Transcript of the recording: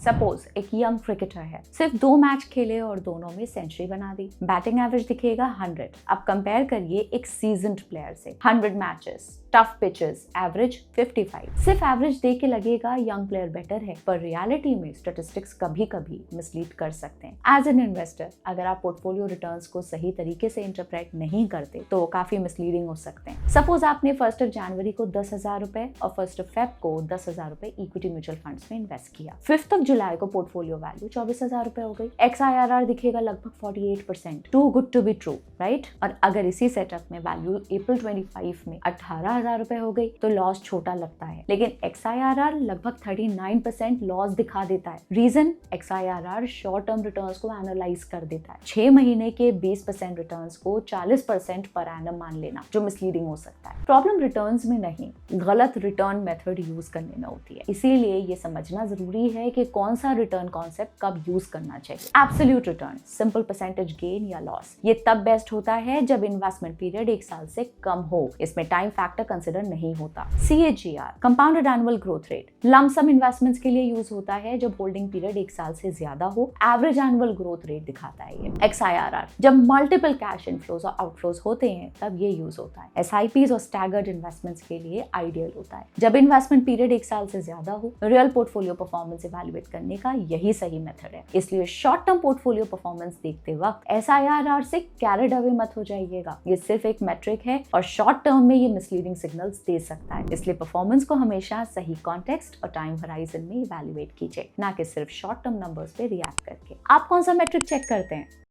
Suppose एक young cricketer है, सिर्फ 2 मैच खेले और दोनों में सेंचुरी बना दी, बैटिंग एवरेज दिखेगा 100। अब कंपेयर करिए एक सीजन्ड प्लेयर से, 100 मैचेस, टफ पिचेस, एवरेज 55। सिर्फ एवरेज देख के लगेगा यंग प्लेयर बेटर है, पर रियलिटी में स्टैटिस्टिक्स कभी कभी मिसलीड कर सकते हैं। एज एन इन्वेस्टर अगर आप पोर्टफोलियो रिटर्न्स को सही तरीके से इंटरप्रेट नहीं करते तो वो काफी मिसलीडिंग हो सकते हैं। सपोज आपने 1 जनवरी को 10,000 रुपए और 1 फेब को 10,000 रुपए इक्विटी म्यूचुअल फंड्स में इन्वेस्ट किया। 5 जुलाई को पोर्टफोलियो वैल्यू 24,000 रुपए हो गई। XIRR दिखेगा लगभग 48%। Too good to be true, right? और अगर इसी सेटअप में वैल्यू अप्रैल 25 में 18,000 रुपए हो गई तो लॉस छोटा लगता है, लेकिन XIRR लगभग 39% लॉस दिखा देता है। Reason, XIRR short term returns को एनालाइज कर देता है। 6 महीने के 20% रिटर्न्स को 40% पर एनम मान लेना, जो मिसलीडिंग हो सकता है। प्रॉब्लम रिटर्न्स में नहीं, गलत रिटर्न मेथड यूज करने में होती है। इसीलिए ये समझना जरूरी है कि कौन सा रिटर्न कॉन्सेप्ट कब यूज करना चाहिए। Absolute return, simple percentage gain या लॉस, ये तब बेस्ट होता है जब इन्वेस्टमेंट पीरियड 1 साल से कम हो, इसमें टाइम फैक्टर कंसिडर नहीं होता। CAGR, compounded annual growth rate, lump sum investments के लिए यूज होता है जब होल्डिंग पीरियड 1 साल से ज्यादा हो। एवरेज एनुअल ग्रोथ रेट दिखाता है ये। XIRR, जब मल्टीपल कैश इनफ्लोज और आउटफ्लोज होते हैं तब ये यूज होता है। SIPs और स्टैगर्ड इन्वेस्टमेंट्स के लिए आइडियल होता है जब इन्वेस्टमेंट पीरियड 1 साल से ज्यादा हो। रियल पोर्टफोलियो परफॉर्मेंस इवैल्यूएट करने का यही सही मेथड है। इसलिए शॉर्ट टर्म पोर्टफोलियो परफॉर्मेंस देखते वक्त SIRR से कैरिड अवे मत हो जाइएगा। ये सिर्फ एक मेट्रिक है और शॉर्ट टर्म में ये मिसलीडिंग सिग्नल्स दे सकता है। इसलिए परफॉर्मेंस को हमेशा सही कॉन्टेक्स्ट और टाइम होराइजन में इवैल्यूएट कीजिए, ना कि सिर्फ शॉर्ट टर्म नंबर्स पे रिएक्ट करके। आप कौन सा मेट्रिक चेक करते हैं?